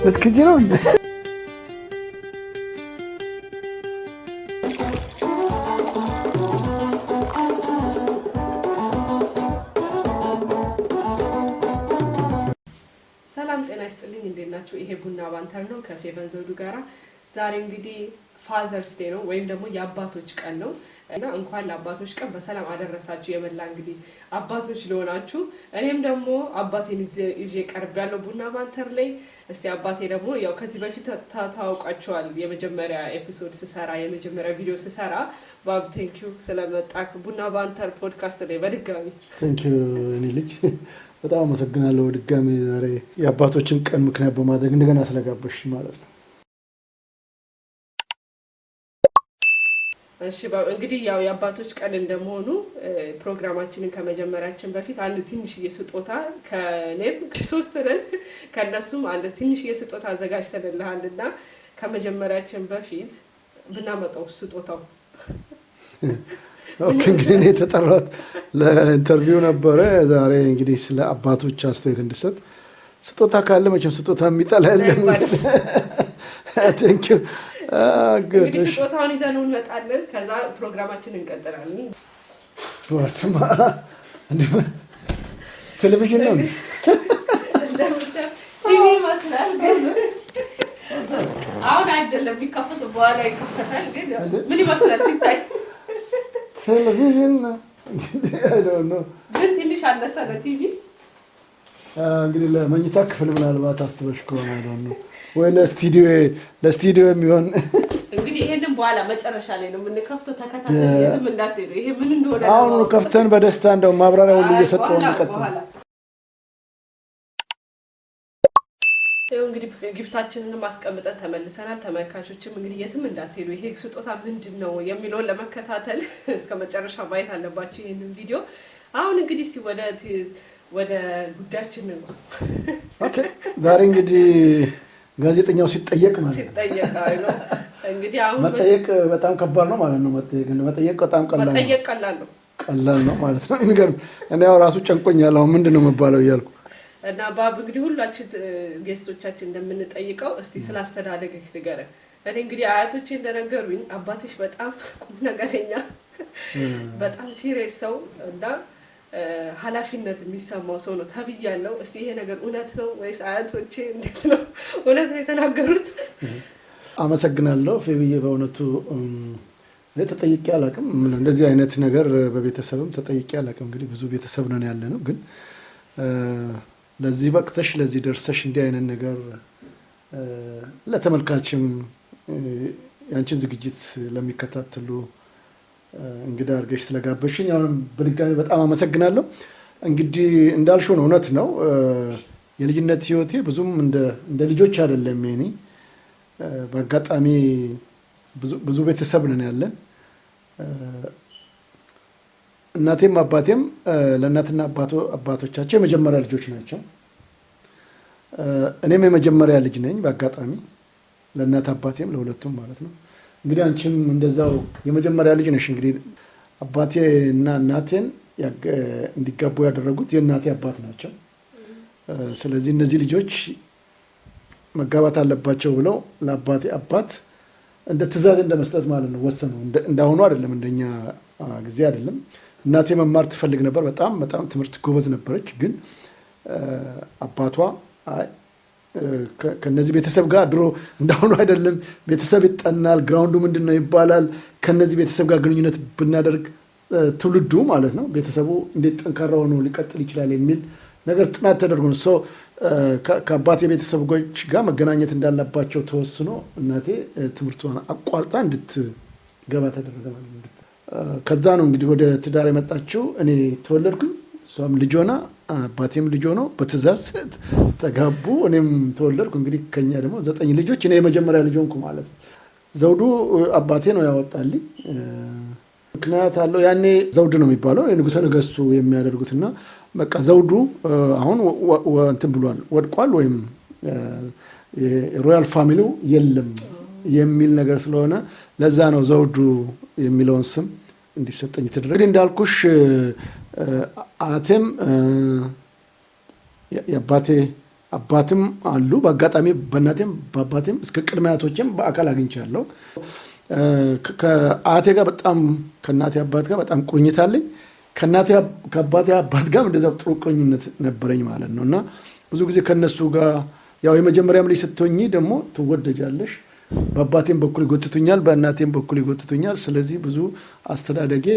ልትክጂ ነው እንዴ? ሰላም ጤና ይስጥልኝ። እንዴት ናችሁ? ይሄ ቡና ባንተር ነው ከፌቨን ዘውዱ ጋራ። ዛሬ እንግዲህ ፋዘርስ ዴይ ነው ወይም ደግሞ የአባቶች ቀን ነው እና እንኳን ለአባቶች ቀን በሰላም አደረሳችሁ። የመላ እንግዲህ አባቶች ለሆናችሁ እኔም ደግሞ አባቴን ይዤ ቀርብ ያለው ቡና ባንተር ላይ። እስቲ አባቴ ደግሞ ያው ከዚህ በፊት ታውቃቸዋል። የመጀመሪያ ኤፒሶድ ስሰራ የመጀመሪያ ቪዲዮ ስሰራ ባብ ቴንኪዩ ስለመጣክ ቡና ባንተር ፖድካስት ላይ በድጋሚ ቴንኪዩ። እኔ ልጅ በጣም አመሰግናለሁ ድጋሚ ዛሬ የአባቶችን ቀን ምክንያት በማድረግ እንደገና ስለጋበሽ ማለት ነው። እሺ እንግዲህ ያው የአባቶች ቀን እንደመሆኑ ፕሮግራማችንን ከመጀመሪያችን በፊት አንድ ትንሽዬ ስጦታ ከኔም ሶስት ነን ከነሱም አንድ ትንሽዬ ስጦታ አዘጋጅተንልሃልና ከመጀመሪያችን በፊት ብናመጣው ስጦታው። ኦኬ እንግዲህ እኔ የተጠራሁት ለኢንተርቪው ነበረ። ዛሬ እንግዲህ ስለ አባቶች አስተያየት እንድሰጥ ስጦታ ካለ መቼም ስጦታ የሚጠላ የለም። ቴንኪው። እንግዲህ ስጦታውን ይዘን እንመጣለን። ከዛ ፕሮግራማችንን እንቀጥላለን። ወስማ ቴሌቪዥን ነው ቲቪ ይመስላል ግን አሁን አይደለም የሚከፈተው፣ በኋላ ይከፈታል። ግን ምን ይመስላል ሲታይ? ቴሌቪዥን አይ ዶንት ኖ ግን ትንሽ አነሰ ለቲቪ። እንግዲህ ለመኝታ ክፍል ምናልባት አስበሽ ከሆነ አይ ዶንት ኖ ወይ ለስቱዲዮ የሚሆን እንግዲህ ይሄንን በኋላ መጨረሻ ላይ ነው የምንከፍተው። ተከታተል፣ የትም እንዳትሄዱ። ይሄ ምን እንደሆነ አሁን ከፍተን በደስታ እንደው ማብራሪያ ሁሉ እየሰጠው እንቀጥል። እንግዲህ ጊፍታችንን ማስቀምጠን ተመልሰናል። ተመልካቾችም እንግዲህ የትም እንዳትሄዱ። ይሄ ስጦታ ምንድነው የሚለውን ለመከታተል እስከ መጨረሻ ማየት አለባችሁ ይሄንን ቪዲዮ። አሁን እንግዲህ እስቲ ወደ ጉዳያችን ነው። ኦኬ ዛሬ እንግዲህ ጋዜጠኛው ሲጠየቅ ማለት ነው እንግዲህ አሁን መጠየቅ በጣም ከባድ ነው ማለት ነው። መጠየቅ በጣም ቀላል ነው ማለት ነው። የሚገርም እኔ ያው ራሱ ጨንቆኛል። አሁን ምንድነው መባለው እያልኩ እና ባብ እንግዲህ ሁላችን ጌስቶቻችን እንደምንጠይቀው እስቲ ስላስተዳደግህ ንገረን። እኔ እንግዲህ አያቶቼ እንደነገሩኝ አባትሽ በጣም ቁም ነገረኛ፣ በጣም ሲሪየስ ሰው እና ኃላፊነት የሚሰማው ሰው ነው ተብያለሁ። እስቲ ይሄ ነገር እውነት ነው ወይስ አያቶቼ እንዴት ነው እውነት ነው የተናገሩት? አመሰግናለሁ ፌብዬ። በእውነቱ እኔ ተጠይቄ አላውቅም። እንደዚህ አይነት ነገር በቤተሰብም ተጠይቄ አላውቅም። እንግዲህ ብዙ ቤተሰብ ነን ያለ ነው። ግን ለዚህ በቅተሽ ለዚህ ደርሰሽ እንዲህ አይነት ነገር ለተመልካችም ያንቺን ዝግጅት ለሚከታተሉ እንግዳ አድርገሽ ስለጋበሽኝ አሁንም በድጋሚ በጣም አመሰግናለሁ። እንግዲህ እንዳልሽው ነው፣ እውነት ነው። የልጅነት ህይወቴ ብዙም እንደ ልጆች አይደለም። የኔ በአጋጣሚ ብዙ ቤተሰብ ነን ያለን። እናቴም አባቴም ለእናትና አባቶቻቸው የመጀመሪያ ልጆች ናቸው። እኔም የመጀመሪያ ልጅ ነኝ በአጋጣሚ ለእናት አባቴም ለሁለቱም ማለት ነው። እንግዲህ አንቺም እንደዛው የመጀመሪያ ልጅ ነሽ። እንግዲህ አባቴና እናቴን እንዲጋቡ ያደረጉት የእናቴ አባት ናቸው። ስለዚህ እነዚህ ልጆች መጋባት አለባቸው ብለው ለአባቴ አባት እንደ ትዕዛዝ እንደመስጠት ማለት ነው ወሰኑ። እንዳሁኑ አይደለም፣ እንደኛ ጊዜ አይደለም። እናቴ መማር ትፈልግ ነበር። በጣም ትምህርት ጎበዝ ነበረች። ግን አባቷ ከነዚህ ቤተሰብ ጋር ድሮ እንዳሁኑ አይደለም፣ ቤተሰብ ይጠናል፣ ግራውንዱ ምንድነው ይባላል። ከነዚህ ቤተሰብ ጋር ግንኙነት ብናደርግ ትውልዱ ማለት ነው ቤተሰቡ እንዴት ጠንካራ ሆኖ ሊቀጥል ይችላል የሚል ነገር ጥናት ተደርጎ ነው ከአባቴ ቤተሰቦች ጋር መገናኘት እንዳለባቸው ተወስኖ እናቴ ትምህርቷን አቋርጣ እንድትገባ ተደረገ ማለት ነው። ከዛ ነው እንግዲህ ወደ ትዳር የመጣችው። እኔ ተወለድኩኝ፣ እሷም ልጅ ሆና አባቴም ልጅ ሆኖ በትዕዛዝ ተጋቡ። እኔም ተወለድኩ። እንግዲህ ከኛ ደግሞ 9 ልጆች፣ እኔ የመጀመሪያ ልጅ ሆንኩ ማለት ነው። ዘውዱ አባቴ ነው ያወጣልኝ። ምክንያት አለው። ያኔ ዘውድ ነው የሚባለው የንጉሠ ነገሥቱ የሚያደርጉትና በቃ ዘውዱ አሁን እንትን ብሏል፣ ወድቋል፣ ወይም ሮያል ፋሚሊው የለም የሚል ነገር ስለሆነ ለዛ ነው ዘውዱ የሚለውን ስም እንዲሰጠኝ ተደረገ። እንዳልኩሽ አያቴም የአባቴ አባትም አሉ። በአጋጣሚ በእናቴም በአባቴም እስከ ቅድመ አያቶችም በአካል አግኝቻለሁ። ከአያቴ ጋር በጣም ከእናቴ አባት ጋር በጣም ቁርኝት አለኝ። ከአባቴ አባት ጋር እንደዛ ጥሩ ቁርኝነት ነበረኝ ማለት ነው። እና ብዙ ጊዜ ከነሱ ጋር ያው የመጀመሪያም ልጅ ስትሆኚ ደግሞ ትወደጃለሽ። በአባቴም በኩል ይጎትቱኛል፣ በእናቴም በኩል ይጎትቱኛል። ስለዚህ ብዙ አስተዳደጌ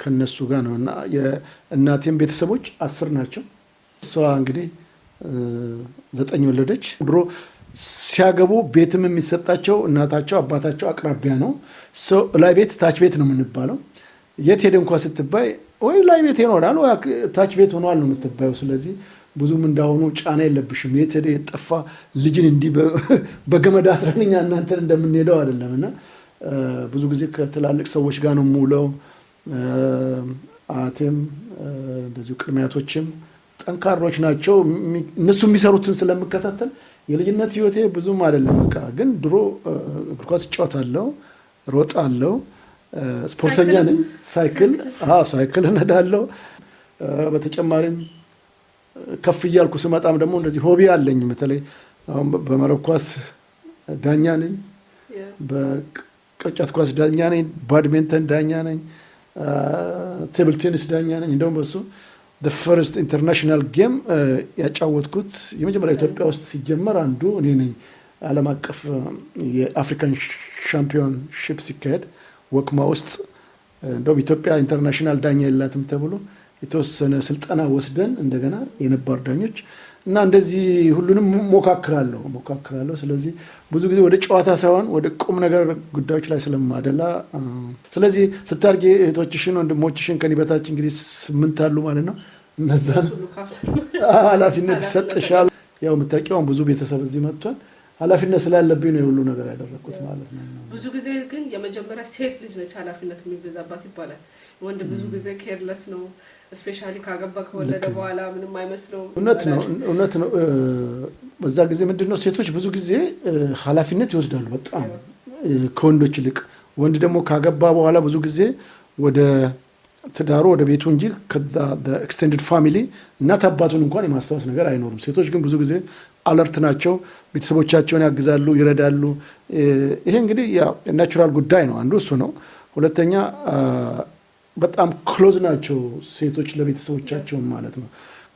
ከነሱ ጋር ነው። እና የእናቴም ቤተሰቦች 10 ናቸው። እሷ እንግዲህ 9 ወለደች። ድሮ ሲያገቡ ቤትም የሚሰጣቸው እናታቸው አባታቸው አቅራቢያ ነው። ላይ ቤት ታች ቤት ነው የምንባለው። የት ሄደ እንኳ ስትባይ ወይ ላይ ቤት ይኖራል ወይ ታች ቤት ሆኗል ነው የምትባየው። ስለዚህ ብዙም እንዳሁኑ ጫና የለብሽም። የት ሄደ የጠፋ ልጅን እንዲህ በገመድ አስረንኛ እናንተን እንደምንሄደው አይደለም። እና ብዙ ጊዜ ከትላልቅ ሰዎች ጋር ነው የምውለው። አያቴም እንደዚሁ ቅድመ አያቶችም ጠንካሮች ናቸው። እነሱ የሚሰሩትን ስለምከታተል የልጅነት ህይወቴ ብዙም አይደለም። በቃ ግን ድሮ እግር ኳስ እጫወታለሁ፣ ሮጣለሁ፣ ስፖርተኛ ነኝ። ሳይክል እነዳለሁ። በተጨማሪም ከፍ እያልኩ ስመጣም ደግሞ እንደዚህ ሆቢ አለኝ። በተለይ አሁን በመረብ ኳስ ዳኛ ነኝ፣ በቅርጫት ኳስ ዳኛ ነኝ፣ ባድሚንተን ዳኛ ነኝ፣ ቴብል ቴኒስ ዳኛ ነኝ። እንደውም በሱ ፈርስት ኢንተርናሽናል ጌም ያጫወትኩት የመጀመሪያ ኢትዮጵያ ውስጥ ሲጀመር አንዱ እኔ ነኝ። ዓለም አቀፍ የአፍሪካን ሻምፒዮንሺፕ ሲካሄድ ወክማ ውስጥ እንደውም ኢትዮጵያ ኢንተርናሽናል ዳኛ የላትም ተብሎ የተወሰነ ስልጠና ወስደን እንደገና የነባር ዳኞች እና እንደዚህ ሁሉንም ሞካክራለሁ። ስለዚህ ብዙ ጊዜ ወደ ጨዋታ ሳይሆን ወደ ቁም ነገር ጉዳዮች ላይ ስለማደላ፣ ስለዚህ ስታርጌ እህቶችሽን ወንድሞችሽን ከኔ በታች እንግዲህ 8 አሉ ማለት ነው። እነዛን ኃላፊነት ይሰጥሻል። ያው የምታውቂው ብዙ ቤተሰብ እዚህ መጥቷል። ኃላፊነት ስላለብኝ ነው የሁሉ ነገር ያደረኩት ማለት ነው። ብዙ ጊዜ ግን የመጀመሪያ ሴት ልጅ ነች ኃላፊነት የሚበዛባት ይባላል። ወንድ ብዙ ጊዜ ኬርለስ ነው። ስፔሻሊ ካገባ ከወለደ በኋላ ምንም አይመስለውም። እውነት ነው። በዛ ጊዜ ምንድነው ሴቶች ብዙ ጊዜ ኃላፊነት ይወስዳሉ በጣም ከወንዶች ይልቅ። ወንድ ደግሞ ካገባ በኋላ ብዙ ጊዜ ወደ ትዳሩ ወደ ቤቱ እንጂ ኤክስቴንድድ ፋሚሊ እናት አባቱን እንኳን የማስታወስ ነገር አይኖርም። ሴቶች ግን ብዙ ጊዜ አለርት ናቸው። ቤተሰቦቻቸውን ያግዛሉ፣ ይረዳሉ። ይሄ እንግዲህ የናቹራል ጉዳይ ነው። አንዱ እሱ ነው። ሁለተኛ በጣም ክሎዝ ናቸው ሴቶች ለቤተሰቦቻቸው ማለት ነው።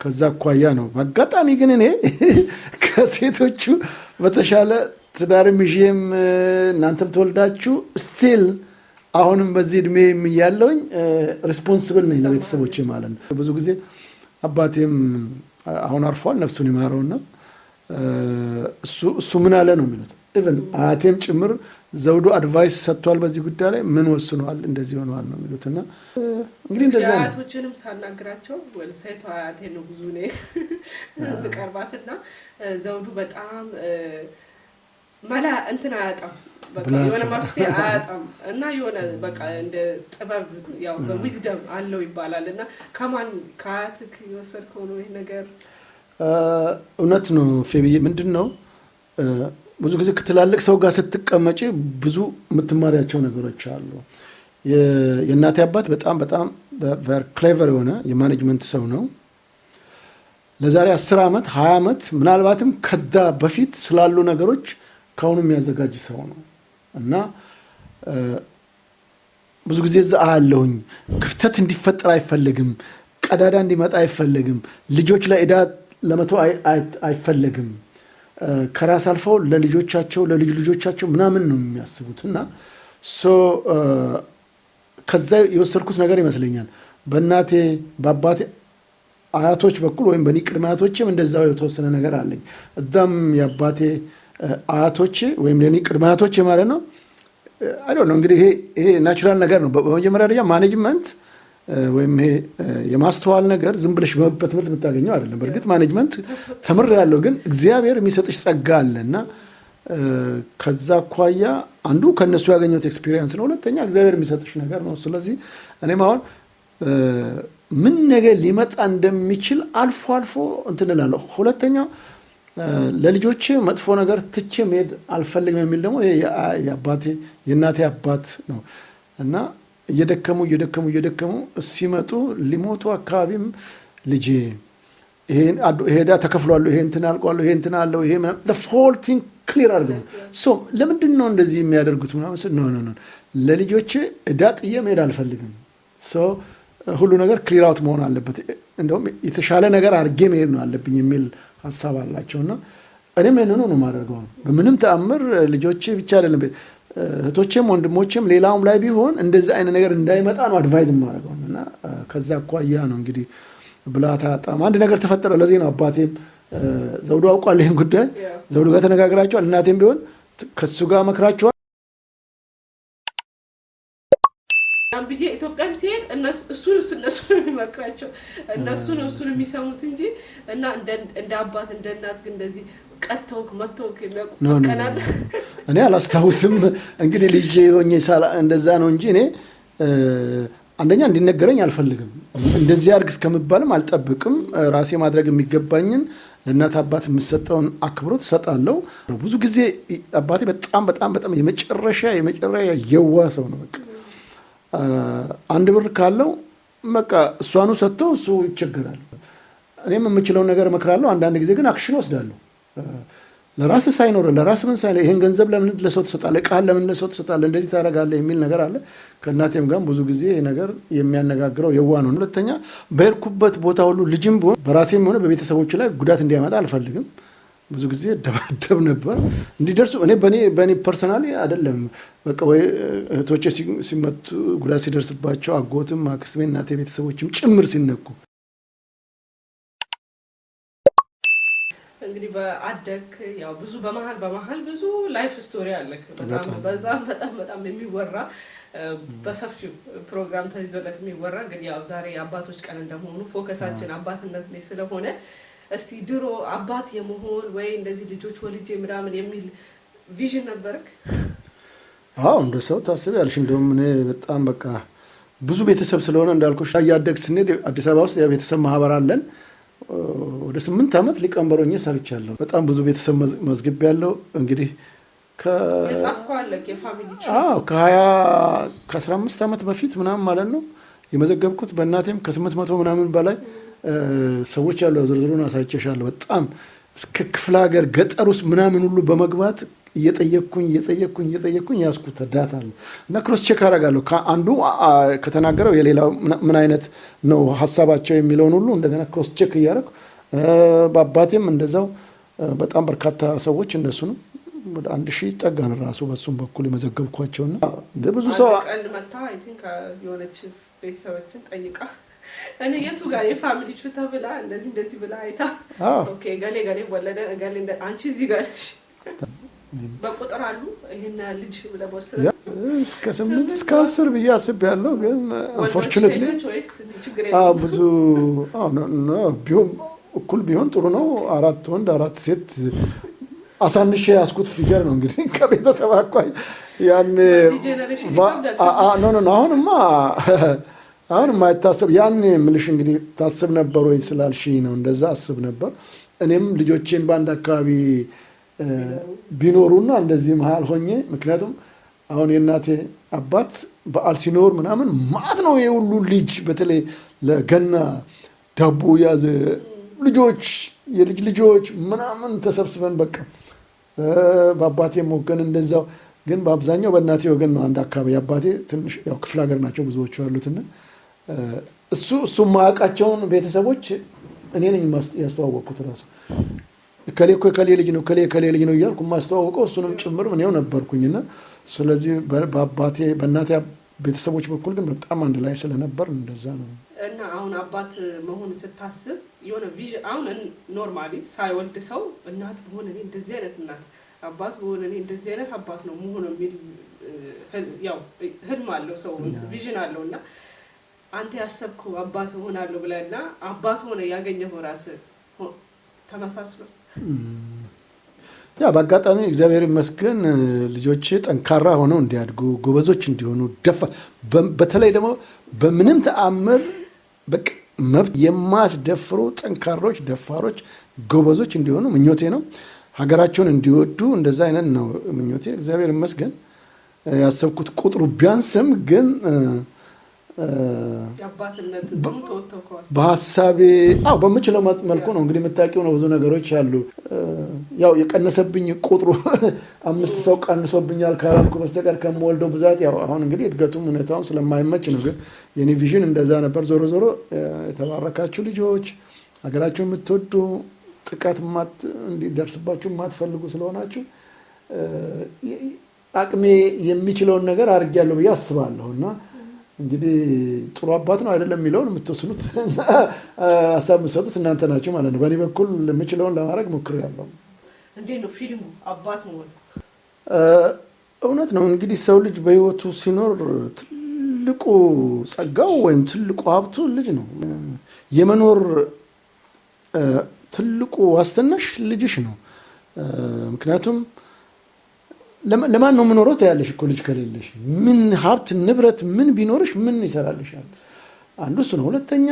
ከዛ አኳያ ነው። በአጋጣሚ ግን እኔ ከሴቶቹ በተሻለ ትዳርም ይዤም እናንተም ተወልዳችሁ ስቲል አሁንም በዚህ እድሜ ያለውኝ ሪስፖንስብል ነኝ ለቤተሰቦቼ ማለት ነው። ብዙ ጊዜ አባቴም አሁን አርፏል፣ ነፍሱን ይማረውና እሱ ምን አለ ነው የሚሉት። ኢቨን አያቴም ጭምር ዘውዱ አድቫይስ ሰጥቷል በዚህ ጉዳይ ላይ። ምን ወስኗል እንደዚህ ሆኗል ነው የሚሉትና እንግዲህ እንደዛ ነው። አያቶችንም ሳናግራቸው ሴቷ አያቴ ነው ብዙ ነው በቀርባትና ዘውዱ በጣም ማላ እንትን አያጣም፣ በቃ የሆነ መፍትሄ አያጣም እና የሆነ በቃ እንደ ጥበብ ያው በዊዝደም አለው ይባላል። እና ከማን ከአያትክ የወሰድከው ነው ይሄ ነገር? እውነት ነው ፌብዬ። ምንድን ነው ብዙ ጊዜ ከትላልቅ ሰው ጋር ስትቀመጪ ብዙ የምትማሪያቸው ነገሮች አሉ። የእናቴ አባት በጣም ክሌቨር የሆነ የማኔጅመንት ሰው ነው። ለዛሬ 10 ዓመት 20 ዓመት ምናልባትም ከዛ በፊት ስላሉ ነገሮች ከአሁኑ የሚያዘጋጅ ሰው ነው እና ብዙ ጊዜ እዛ አለሁኝ። ክፍተት እንዲፈጠር አይፈልግም፣ ቀዳዳ እንዲመጣ አይፈልግም፣ ልጆች ላይ ዕዳ ለመተው አይፈልግም። ከራስ አልፈው ለልጆቻቸው ለልጅ ልጆቻቸው ምናምን ነው የሚያስቡት እና ከዛ የወሰድኩት ነገር ይመስለኛል። በእናቴ በአባቴ አያቶች በኩል ወይም በእኔ ቅድመ አያቶችም እንደዛው የተወሰነ ነገር አለኝ። እዛም የአባቴ አያቶች ወይም ለእኔ ቅድመ አያቶች ማለት ነው። አይ ዶንት ኖ እንግዲህ ይሄ ናቹራል ነገር ነው። በመጀመሪያ ደረጃ ማኔጅመንት ወይም ይሄ የማስተዋል ነገር ዝም ብለሽ በትምህርት የምታገኘው አይደለም። በእርግጥ ማኔጅመንት ተምሬያለሁ፣ ግን እግዚአብሔር የሚሰጥሽ ጸጋ አለ እና ከዛ አኳያ አንዱ ከነሱ ያገኘሁት ኤክስፒሪየንስ ነው። ሁለተኛ እግዚአብሔር የሚሰጥሽ ነገር ነው። ስለዚህ እኔም አሁን ምን ነገር ሊመጣ እንደሚችል አልፎ እንትን እላለሁ። ሁለተኛው ለልጆቼ መጥፎ ነገር ትቼ መሄድ አልፈልግም የሚል ደግሞ የአባቴ የእናቴ አባት ነው እና እየደከሙ ሲመጡ ሊሞቱ አካባቢም ልጄ ይሄን ሄዳ ተከፍሏል፣ ይሄ እንትን አልቋል፣ ይሄ እንትን አለው፣ ይሄ the whole thing ክሊር አድርገው ለምንድን ነው እንደዚህ የሚያደርጉት ምናምን ነው ለልጆቼ እዳ ጥዬ መሄድ አልፈልግም። ሁሉ ነገር ክሊር አውት መሆን አለበት፣ እንደውም የተሻለ ነገር አድርጌ መሄድ ነው አለብኝ የሚል ሀሳብ አላቸውና እኔም ይህንኑ ነው የማደርገው። በምንም ተአምር ልጆቼ ብቻ አይደለም እህቶቼም ወንድሞቼም ሌላውም ላይ ቢሆን እንደዚህ አይነት ነገር እንዳይመጣ ነው አድቫይዝ የማደርገው እና ከዛ አኳያ ነው እንግዲህ ብላታ ጣም አንድ ነገር ተፈጠረ። ለዚህ ነው አባቴም ዘውዱ አውቋል ይሄን ጉዳይ፣ ዘውዱ ጋር ተነጋግራቸዋል። እናቴም ቢሆን ከሱ ጋር መክራቸዋል። ብዬ ኢትዮጵያም ሲሄድ እነሱ ነው የሚመክራቸው፣ እሱን የሚሰሙት እንጂ እና እንደ አባት እንደ እናት ግን እንደዚህ ቀጥተውክ መተውክ የሚያውቁት ቀናል እኔ አላስታውስም። እንግዲህ ልጅ ሆኜ እንደዛ ነው እንጂ እኔ አንደኛ እንዲነገረኝ አልፈልግም። እንደዚህ አድርግ እስከምባልም አልጠብቅም። ራሴ ማድረግ የሚገባኝን ለእናት አባት የምሰጠውን አክብሮት እሰጣለሁ። ብዙ ጊዜ አባቴ በጣም በጣም በጣም የመጨረሻ የዋ ሰው ነው። በቃ አንድ ብር ካለው በቃ እሷኑ ሰጥተው እሱ ይቸገራል። እኔም የምችለውን ነገር እመክራለሁ። አንዳንድ ጊዜ ግን አክሽን ወስዳለሁ። ለራስ ሳይኖር ለራስ ምን ሳይለ ይሄን ገንዘብ ለምን ለሰው ትሰጣለህ፣ ቃል ለምን ለሰው ትሰጣለህ፣ እንደዚህ ታደርጋለህ የሚል ነገር አለ። ከእናቴም ጋር ብዙ ጊዜ ይሄ ነገር የሚያነጋግረው የዋ ነው። ሁለተኛ በሄድኩበት ቦታ ሁሉ ልጅም ቢሆን በራሴም ሆነ በቤተሰቦች ላይ ጉዳት እንዲያመጣ አልፈልግም። ብዙ ጊዜ ደባደብ ነበር እንዲደርሱ በእኔ ፐርሰናሊ አይደለም። በቃ ወይ እህቶቼ ሲመቱ ጉዳት ሲደርስባቸው አጎትም አክስቴ እናቴ ቤተሰቦችም ጭምር ሲነኩ እንግዲህ በአደግ ያው ብዙ በመሀል ብዙ ላይፍ ስቶሪ አለክ። በጣም የሚወራ በሰፊው ፕሮግራም ተይዞለት የሚወራ ግን ያው ዛሬ አባቶች ቀን እንደሆኑ ፎከሳችን አባትነት ላይ ስለሆነ እስቲ ድሮ አባት የመሆን ወይ እንደዚህ ልጆች ወልጄ ምናምን የሚል ቪዥን ነበርክ? አዎ እንደ ሰው ታስብ ያልሽ። እንደውም እኔ በጣም በቃ ብዙ ቤተሰብ ስለሆነ እንዳልኩሽ ያደግ ስንሄድ አዲስ አበባ ውስጥ የቤተሰብ ማህበር አለን። ወደ 8 ዓመት ሊቀመንበር ሆኜ ሰርቻለሁ። በጣም ብዙ ቤተሰብ መዝግብ ያለው እንግዲህ ከ15 ዓመት በፊት ምናምን ማለት ነው የመዘገብኩት። በእናቴም ከ800 ምናምን በላይ ሰዎች ያሉ ዝርዝሩን አሳይቼሻለሁ። በጣም እስከ ክፍለ ሀገር ገጠር ውስጥ ምናምን ሁሉ በመግባት እየጠየቅኩኝ ያስኩት ዳታ አለ እና ክሮስ ቼክ አደርጋለሁ። አንዱ ከተናገረው የሌላው ምን አይነት ነው ሀሳባቸው የሚለውን ሁሉ እንደገና ክሮስ ቼክ እያደረኩ በአባቴም እንደዛው በጣም በርካታ ሰዎች እንደሱ ነው ወደ 1000 ይጠጋል ራሱ በሱም በኩል የመዘገብኳቸውና እንደ ብዙ ሰው ቀን መጣ አይ ቲንክ የሆነች ቤተሰቦችን ጠይቃ እኔ የቱ ጋር የፋሚሊ ቹታ ብላ እንደዚህ ብላ አይታ ኦኬ ገሌ ወለደ ገሌ አንቺ እዚህ ጋር በቁጥር አሉ ይሄን ልጅ ብለቦስ እስከ 8 እስከ 10 ብዬ አስቤያለሁ። ግን አንፎርቹኔትሊ ብዙ ቢሆን እኩል ቢሆን ጥሩ ነው። 4 ወንድ 4 ሴት አሳንሼ ያስኩት ፊገር ነው እንግዲህ ከቤተሰብ አኳይ ያን አሁን የማይታሰብ ያን ምልሽ እንግዲህ ታስብ ነበር ወይ ስላልሽ ነው እንደዛ አስብ ነበር። እኔም ልጆቼን በአንድ አካባቢ ቢኖሩና እንደዚህ መሃል ሆኜ ምክንያቱም አሁን የእናቴ አባት በዓል ሲኖር ምናምን ማት ነው የሁሉ ልጅ በተለይ ለገና ዳቦ ያዘ ልጆች የልጅ ልጆች ምናምን ተሰብስበን በቃ በአባቴም ወገን እንደዛው ግን በአብዛኛው በእናቴ ወገን ነው አንድ አካባቢ። አባቴ ትንሽ ያው ክፍለ ሀገር ናቸው ብዙዎቹ ያሉትና እሱ ማያውቃቸውን ቤተሰቦች እኔ ነኝ ያስተዋወቅኩት ራሱ ከሌ ልጅ ነው ከሌ ልጅ ነው እያልኩ ማስተዋወቀው እሱንም ጭምር እኔው ነበርኩኝና ስለዚህ በአባቴ በእናቴ ቤተሰቦች በኩል ግን በጣም አንድ ላይ ስለነበር እንደዛ ነው። እና አሁን አባት መሆን ስታስብ የሆነ ቪዥን አሁን ኖርማሊ ሳይወልድ ሰው እናት በሆነ እኔ እንደዚህ አይነት እናት አባት በሆነ እኔ እንደዚህ አይነት አባት ነው መሆን የሚል ያው ህልም አለው ሰው ቪዥን አለውና አንተ ያሰብከው አባት ሆናለሁ ብለና አባት ሆነ ያገኘው ራስ ተመሳስሎ ያ በአጋጣሚ እግዚአብሔር ይመስገን ልጆቼ ጠንካራ ሆነው እንዲያድጉ ጎበዞች እንዲሆኑ በተለይ ደግሞ በምንም ተአምር በቃ መብት የማስደፍሩ ጠንካሮች ደፋሮች ጎበዞች እንዲሆኑ ምኞቴ ነው። ሀገራቸውን እንዲወዱ እንደዛ አይነት ነው ምኞቴ። እግዚአብሔር ይመስገን ያሰብኩት ቁጥሩ ቢያንስም ግን አባትነት በሐሳቤ በምችለው መልኩ ነው እንግዲህ የምታውቂው ነው። ብዙ ነገሮች አሉ። ያው የቀነሰብኝ ቁጥሩ 5 ሰው ቀንሶብኛል ካላልኩ በስተቀር ከምወልደው ብዛት ያው አሁን እንግዲህ እድገቱም ሁኔታውም ስለማይመች ነው። ግን የኔ ቪዥን እንደዛ ነበር። ዞሮ ዞሮ የተባረካችሁ ልጆች፣ ሀገራችሁ የምትወዱ፣ ጥቃት እንዲደርስባችሁ የማትፈልጉ ስለሆናችሁ አቅሜ የሚችለውን ነገር አድርጌያለሁ ብዬ አስባለሁ። እና እንግዲህ ጥሩ አባት ነው አይደለም የሚለውን የምትወስኑት ሀሳብ የምትሰጡት እናንተ ናችሁ ማለት ነው። በእኔ በኩል የምችለውን ለማድረግ ሞክሬያለሁ። እንዴት ነው ፊልሙ አባት መሆን? እውነት ነው እንግዲህ ሰው ልጅ በህይወቱ ሲኖር ትልቁ ጸጋው ወይም ትልቁ ሀብቱ ልጅ ነው። የመኖር ትልቁ ዋስትናሽ ልጅሽ ነው። ምክንያቱም ለማን ነው የምኖረው ትያለሽ እኮ ልጅ ከሌለሽ ምን ሀብት ንብረት ምን ቢኖርሽ ምን ይሰራልሻል? አንዱ እሱ ነው። ሁለተኛ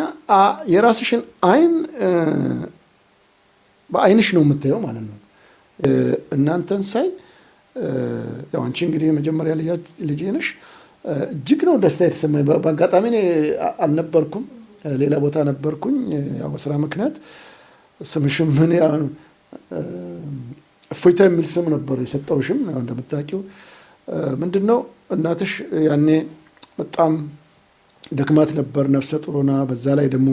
የራስሽን አይን በአይንሽ ነው የምታየው ማለት ነው። እናንተን ሳይ ያው አንቺ እንግዲህ የመጀመሪያ ልጄ ነሽ። እጅግ ነው ደስታ የተሰማኝ። በአጋጣሚ እኔ አልነበርኩም፣ ሌላ ቦታ ነበርኩኝ ያው በስራ ምክንያት። ስምሽም ምን እፎይታ የሚል ስም ነበር የሰጠውሽም እንደምታውቂው። ምንድነው እናትሽ ያኔ በጣም ደክማት ነበር፣ ነፍሰ ጡር ሆና፣ በዛ ላይ ደግሞ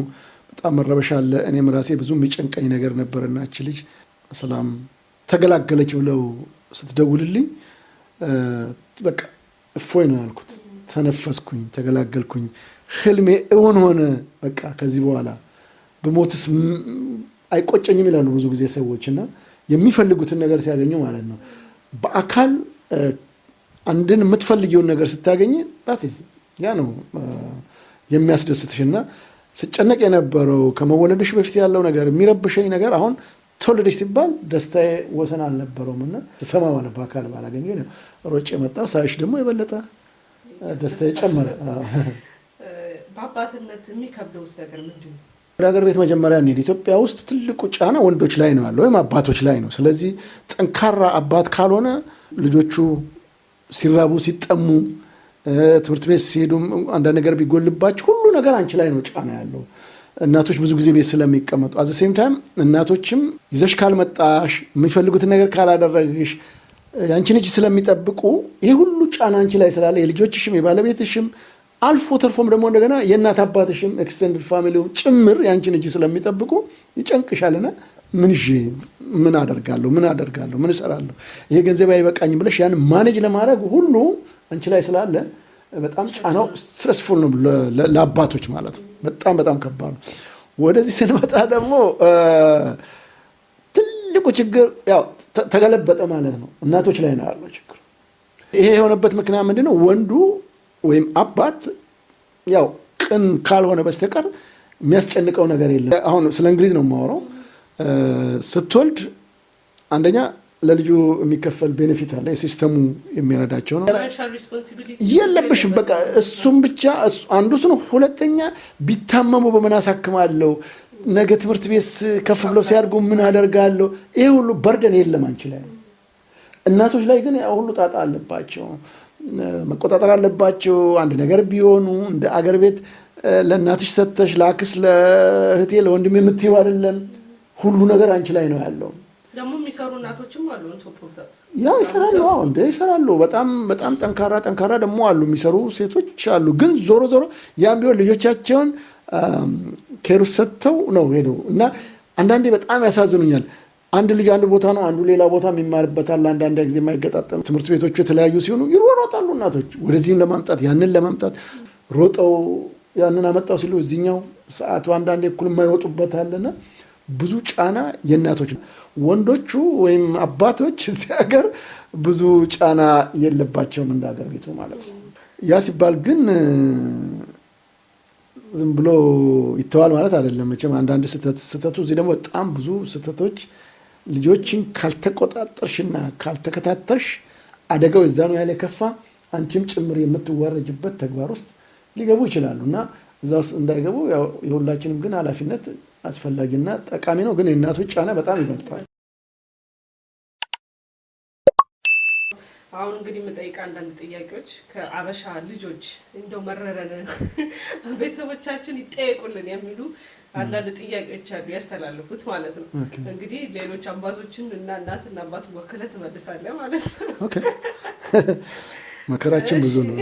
በጣም መረበሽ አለ። እኔም ራሴ ብዙ የሚጨንቀኝ ነገር ነበርና እቺ ልጅ ሰላም ተገላገለች ብለው ስትደውልልኝ በቃ እፎይ ነው ያልኩት። ተነፈስኩኝ፣ ተገላገልኩኝ፣ ህልሜ እውን ሆነ። በቃ ከዚህ በኋላ በሞትስ አይቆጨኝም ይላሉ ብዙ ጊዜ ሰዎችና የሚፈልጉትን ነገር ሲያገኙ ማለት ነው። በአካል አንድን የምትፈልጊውን ነገር ስታገኝ ያ ነው የሚያስደስትሽና ስጨነቅ የነበረው ከመወለድሽ በፊት ያለው ነገር የሚረብሸኝ ነገር አሁን ተወለደሽ ሲባል ደስታዬ ወሰን አልነበረውም እና ተሰማው ነበር። በአካል ባላገኘ ሮጬ መጣሁ። ሳይሽ ደግሞ የበለጠ ደስታዬ ጨመረ። በአባትነት የሚከብደውስ ነገር ምንድን ነው? ወደ ሀገር ቤት መጀመሪያ እንሂድ። ኢትዮጵያ ውስጥ ትልቁ ጫና ወንዶች ላይ ነው ያለው ወይም አባቶች ላይ ነው። ስለዚህ ጠንካራ አባት ካልሆነ ልጆቹ ሲራቡ ሲጠሙ ትምህርት ቤት ሲሄዱ አንዳንድ ነገር ቢጎልባቸው ሁሉ ነገር አንቺ ላይ ነው ጫና ያለው። እናቶች ብዙ ጊዜ ቤት ስለሚቀመጡ አዘ ሴም ታይም እናቶችም ይዘሽ ካልመጣሽ የሚፈልጉትን ነገር ካላደረግሽ ያንቺን እጅ ስለሚጠብቁ ይሄ ሁሉ ጫና አንቺ ላይ ስላለ የልጆችሽም የባለቤትሽም አልፎ ተርፎም ደግሞ እንደገና የእናት አባትሽም ኤክስቴንድድ ፋሚሊው ጭምር ያንቺን እጅ ስለሚጠብቁ ይጨንቅሻልና ምን አደርጋለሁ ምን እሰራለሁ ይሄ ገንዘብ አይበቃኝም ብለሽ ያን ማኔጅ ለማድረግ ሁሉ አንቺ ላይ ስላለ በጣም ጫናው ስትረስፉል ነው ለአባቶች ማለት ነው። በጣም በጣም ከባድ ነው። ወደዚህ ስንመጣ ደግሞ ትልቁ ችግር ያው ተገለበጠ ማለት ነው። እናቶች ላይ ነው ያለው ችግር። ይሄ የሆነበት ምክንያት ምንድነው? ወንዱ ወይም አባት ያው ቅን ካልሆነ በስተቀር የሚያስጨንቀው ነገር የለም። አሁን ስለ እንግሊዝ ነው የማወራው። ስትወልድ አንደኛ ለልጁ የሚከፈል ቤኔፊት አለ፣ የሲስተሙ የሚረዳቸው ነው። የለብሽም በቃ እሱም ብቻ አንዱ እሱ ነው። ሁለተኛ ቢታመሙ በምን አሳክማለሁ፣ ነገ ትምህርት ቤት ከፍ ብለው ሲያድጉ ምን አደርጋለሁ፣ ይሄ ሁሉ በርደን የለም አንቺ ላይ። እናቶች ላይ ግን ያው ሁሉ ጣጣ አለባቸው፣ መቆጣጠር አለባቸው። አንድ ነገር ቢሆኑ እንደ አገር ቤት ለእናትሽ ሰተሽ ለአክስ ለእህቴ ለወንድም የምትይው አይደለም። ሁሉ ነገር አንቺ ላይ ነው ያለው። ደግሞ የሚሰሩ እናቶችም አሉ ያው ይሰራሉ። ይሰራሉ። በጣም በጣም ጠንካራ ደግሞ አሉ የሚሰሩ ሴቶች አሉ። ግን ዞሮ ያም ቢሆን ልጆቻቸውን ኬር ሰጥተው ነው ሄደው እና አንዳንዴ በጣም ያሳዝኑኛል። አንድ ልጅ አንድ ቦታ ነው፣ አንዱ ሌላ ቦታ የሚማርበታል። አንዳንድ ጊዜ የማይገጣጠም ትምህርት ቤቶቹ የተለያዩ ሲሆኑ ይሮጣሉ እናቶች ወደዚህም ለማምጣት ያንን ለማምጣት ሮጠው ያንን አመጣው ሲሉ እዚህኛው ሰዓቱ አንዳንዴ እኩል የማይወጡበታልና ብዙ ጫና የእናቶች ነው። ወንዶቹ ወይም አባቶች እዚህ ሀገር ብዙ ጫና የለባቸውም እንደ ሀገር ቤቱ ማለት ነው። ያ ሲባል ግን ዝም ብሎ ይተዋል ማለት አይደለም። መቼም አንዳንድ ስህተቱ እዚህ ደግሞ በጣም ብዙ ስህተቶች ልጆችን ካልተቆጣጠርሽና ካልተከታተልሽ አደጋው እዛኑ ያለ ከፋ አንቺም ጭምር የምትዋረጅበት ተግባር ውስጥ ሊገቡ ይችላሉ እና እዛ ውስጥ እንዳይገቡ ያው የሁላችንም ግን ኃላፊነት አስፈላጊና ጠቃሚ ነው። ግን የእናቶች ጫና በጣም ይበልጣል። አሁን እንግዲህ የምጠይቅ አንዳንድ ጥያቄዎች ከአበሻ ልጆች እንደው መረረን ቤተሰቦቻችን ይጠየቁልን የሚሉ አንዳንድ ጥያቄዎች አሉ ያስተላልፉት ማለት ነው። እንግዲህ ሌሎች አባቶችን እና እናትና አባት ወክለህ ትመልሳለህ ማለት ነው። ኦኬ መከራችን ብዙ ነው።